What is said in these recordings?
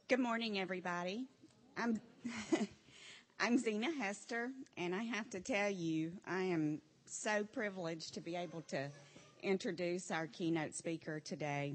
Good morning, everybody. I'm I'm Zena Hester, and I have to tell you, I am so privileged to be able to introduce our keynote speaker today.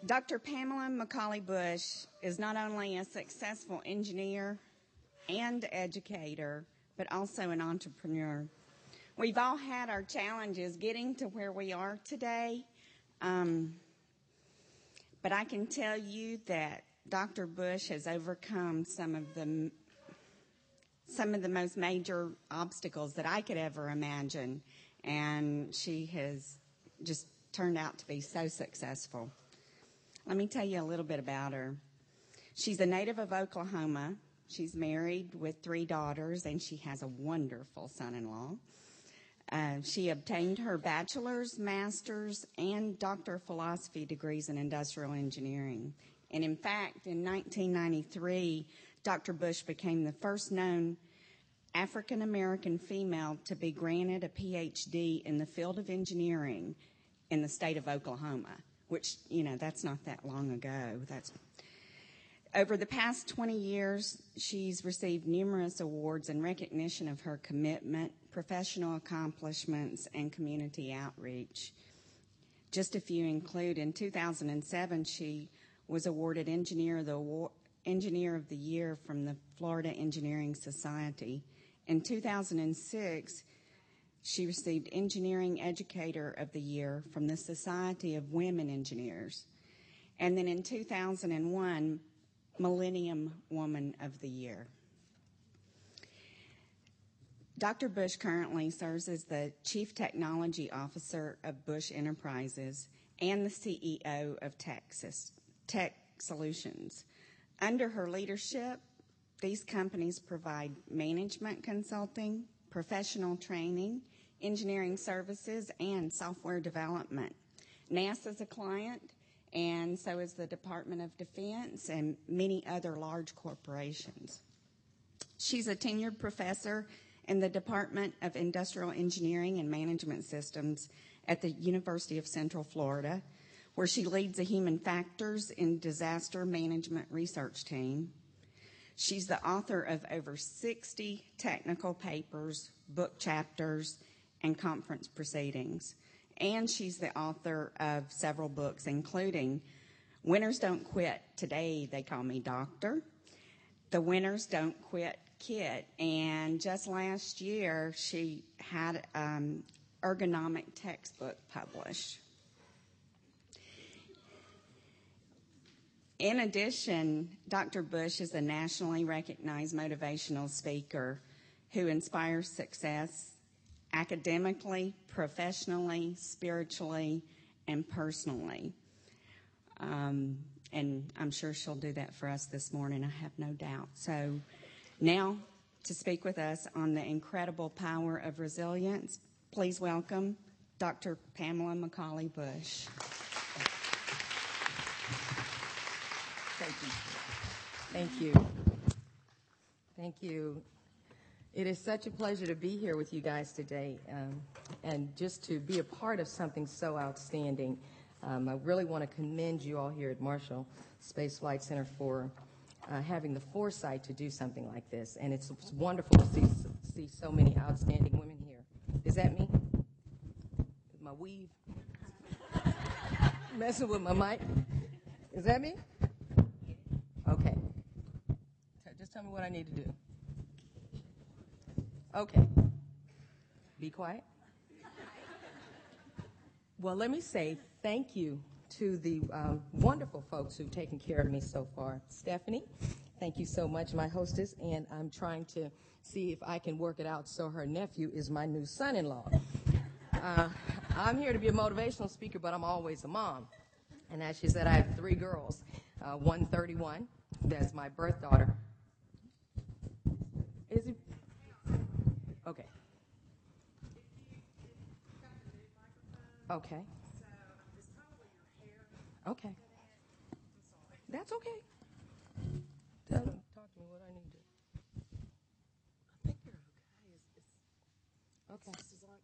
Dr. Pamela McCauley Bush is not only a successful engineer and educator, but also an entrepreneur. We've all had our challenges getting to where we are today. But I can tell you that Dr. Bush has overcome some of the most major obstacles that I could ever imagine, and she has just turned out to be so successful. Let me tell you a little bit about her. She's a native of Oklahoma. She's married with 3 daughters, and she has a wonderful son-in-law. She obtained her bachelor's, master's, and doctor of philosophy degrees in industrial engineering. And in fact, in 1993, Dr. Bush became the first known African-American female to be granted a PhD in the field of engineering in the state of Oklahoma, which, that's not that long ago. Over the past 20 years, she's received numerous awards in recognition of her commitment, professional accomplishments, and community outreach. Just a few include, in 2007, she was awarded Engineer of the Year from the Florida Engineering Society. In 2006, she received Engineering Educator of the Year from the Society of Women Engineers. And then in 2001, Millennium Woman of the Year. Dr. Bush currently serves as the Chief Technology Officer of Bush Enterprises and the CEO of Tech Solutions. Under her leadership, these companies provide management consulting, professional training, engineering services, and software development. NASA's a client, and so is the Department of Defense and many other large corporations. She's a tenured professor in the Department of Industrial Engineering and Management Systems at the University of Central Florida, where she leads a human factors and disaster management research team. She's the author of over 60 technical papers, book chapters, and conference proceedings. And she's the author of several books, including Winners Don't Quit. Today they call me Doctor. The Winners Don't Quit Kit. And just last year, she had an ergonomic textbook published. In addition, Dr. Bush is a nationally recognized motivational speaker who inspires success academically, professionally, spiritually, and personally. And I'm sure she'll do that for us this morning, I have no doubt. So now, to speak with us on the incredible power of resilience, please welcome Dr. Pamela McCauley Bush. Thank you. Thank you. Thank you. It is such a pleasure to be here with you guys today, and just to be a part of something so outstanding. I really want to commend you all here at Marshall Space Flight Center for having the foresight to do something like this, and it's wonderful to see so many outstanding women here. Is that me? Is my weave messing with my mic? Is that me? Okay. Just tell me what I need to do. Okay. Be quiet. Well, let me say thank you to the wonderful folks who've taken care of me so far. Stephanie, thank you so much, my hostess, and I'm trying to see if I can work it out so her nephew is my new son-in-law. I'm here to be a motivational speaker, but I'm always a mom. And as she said, I have 3 girls, 131, that's my birth daughter. Is he? Okay. Okay. Okay. That's okay. Talk to me what I need to do. I think you're okay. Okay.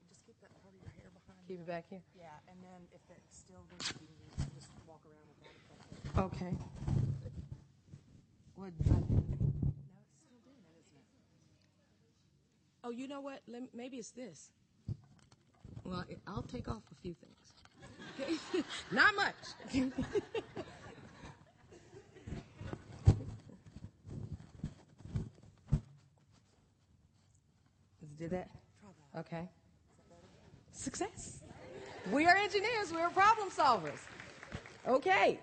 Just keep that part of your hair behind. Keep it back here? Yeah, and then if it's still there, you can just walk around with that. Okay. No, it's still doing it, isn't it? Oh, you know what? Maybe it's this. Well, I'll take off a few things. Okay? Not much. Did that? Okay. Success. We are engineers. We are problem solvers. Okay.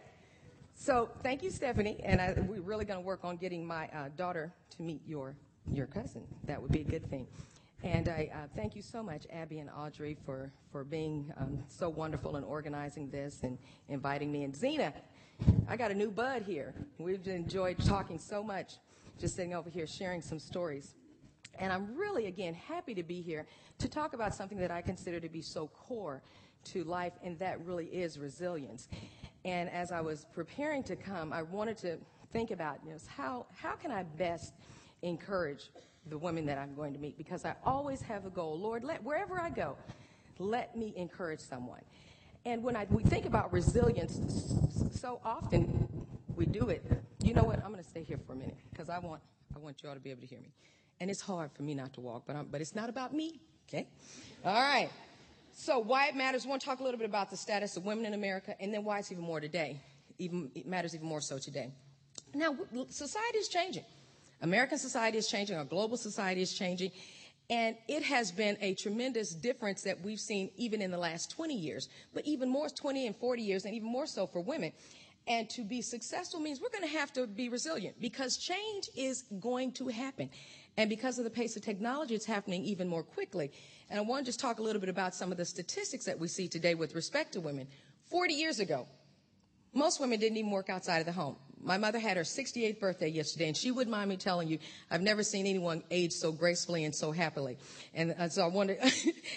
So thank you, Stephanie. And we're really going to work on getting my daughter to meet your cousin. That would be a good thing. And I thank you so much, Abby and Audrey, for being so wonderful in organizing this and inviting me. And Zena, I got a new bud here. We've enjoyed talking so much, just sitting over here sharing some stories. And I'm really, again, happy to be here to talk about something that I consider to be so core to life, and that really is resilience. And as I was preparing to come, I wanted to think about, how can I best encourage the women that I'm going to meet? Because I always have a goal. Lord, wherever I go, let me encourage someone. And when we think about resilience, so often we do it. You know what? I'm going to stay here for a minute because I want you all to be able to hear me. And it's hard for me not to walk, but it's not about me, okay? All right. So why it matters, I want to talk a little bit about the status of women in America, and then why it's even more today. It matters even more so today. Now, society is changing. American society is changing. Our global society is changing. And it has been a tremendous difference that we've seen even in the last 20 years, but even more 20 and 40 years, and even more so for women. And to be successful means we're going to have to be resilient because change is going to happen. And because of the pace of technology, it's happening even more quickly. And I want to just talk a little bit about some of the statistics that we see today with respect to women. 40 years ago, most women didn't even work outside of the home. My mother had her 68th birthday yesterday, and she wouldn't mind me telling you, I've never seen anyone age so gracefully and so happily. And so I wondered,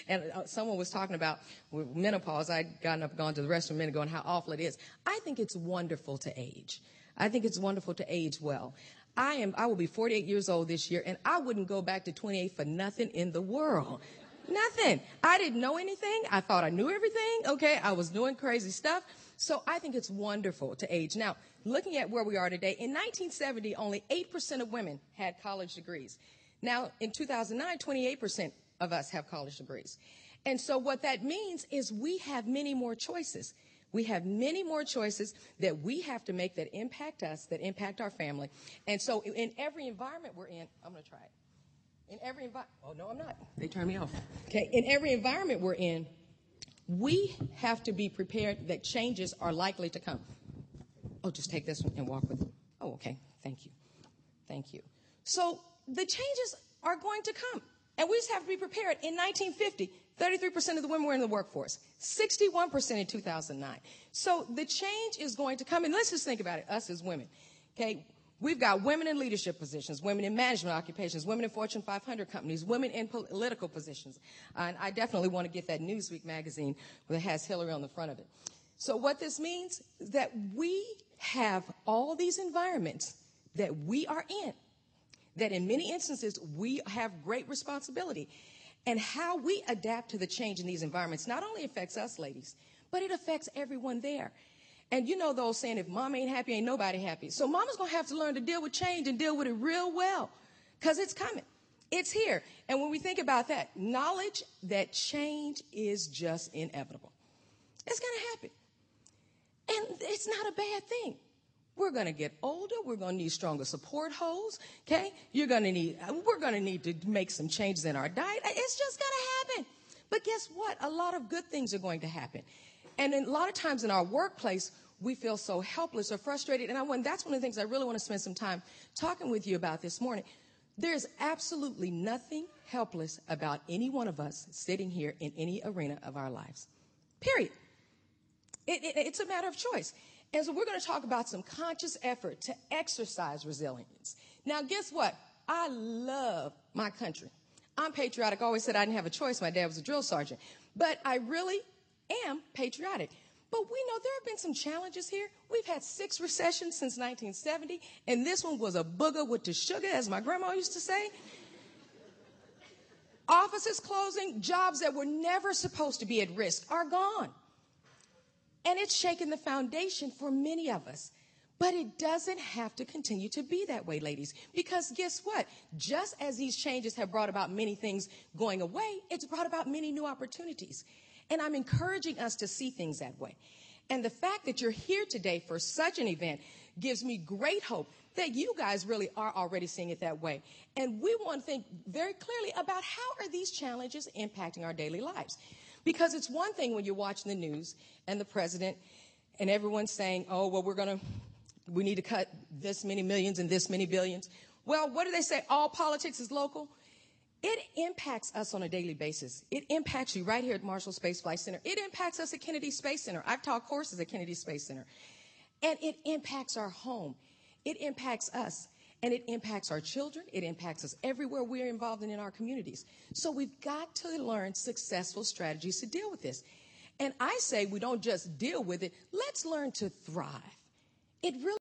and someone was talking about menopause. I'd gotten up and gone to the restroom a minute ago and how awful it is. I think it's wonderful to age. I think it's wonderful to age well. I will be 48 years old this year, and I wouldn't go back to 28 for nothing in the world. Nothing. I didn't know anything. I thought I knew everything. Okay, I was doing crazy stuff. So I think it's wonderful to age. Now, looking at where we are today, in 1970, only 8% of women had college degrees. Now, in 2009, 28% of us have college degrees. And so what that means is we have many more choices. We have many more choices that we have to make that impact us, that impact our family. And so in every environment we're in, I'm going to try it. In every environment, oh, no, I'm not. They turned me off. Okay, in every environment we're in, we have to be prepared that changes are likely to come. Oh, just take this one and walk with it. Oh, okay. Thank you. Thank you. So the changes are going to come, and we just have to be prepared. In 1950, 33% of the women were in the workforce, 61% in 2009. So the change is going to come, and let's just think about it, us as women. Okay, we've got women in leadership positions, women in management occupations, women in Fortune 500 companies, women in political positions. And I definitely want to get that Newsweek magazine that has Hillary on the front of it. So what this means is that we have all these environments that we are in, that in many instances we have great responsibility. And how we adapt to the change in these environments not only affects us, ladies, but it affects everyone there. And you know the old saying, if mom ain't happy, ain't nobody happy. So mama's going to have to learn to deal with change and deal with it real well because it's coming. It's here. And when we think about that, knowledge that change is just inevitable. It's going to happen. And it's not a bad thing. We're going to get older. We're going to need stronger support holes. Okay? We're going to need to make some changes in our diet. It's just going to happen. But guess what? A lot of good things are going to happen. And a lot of times in our workplace, we feel so helpless or frustrated. And that's one of the things I really want to spend some time talking with you about this morning. There's absolutely nothing helpless about any one of us sitting here in any arena of our lives. Period. It's a matter of choice. And so we're going to talk about some conscious effort to exercise resilience. Now, guess what? I love my country. I'm patriotic. I always said I didn't have a choice. My dad was a drill sergeant. But I really am patriotic. But we know there have been some challenges here. We've had 6 recessions since 1970, and this one was a booger with the sugar, as my grandma used to say. Offices closing, jobs that were never supposed to be at risk are gone. And it's shaken the foundation for many of us. But it doesn't have to continue to be that way, ladies, because guess what? Just as these changes have brought about many things going away, it's brought about many new opportunities. And I'm encouraging us to see things that way. And the fact that you're here today for such an event gives me great hope that you guys really are already seeing it that way. And we want to think very clearly about how are these challenges impacting our daily lives. Because it's one thing when you're watching the news and the president and everyone's saying, oh, well, we need to cut this many millions and this many billions. Well, what do they say? All politics is local. It impacts us on a daily basis. It impacts you right here at Marshall Space Flight Center. It impacts us at Kennedy Space Center. I've taught courses at Kennedy Space Center. And it impacts our home. It impacts us. And it impacts our children. It impacts us everywhere we're involved in our communities. So we've got to learn successful strategies to deal with this. And I say we don't just deal with it. Let's learn to thrive. It really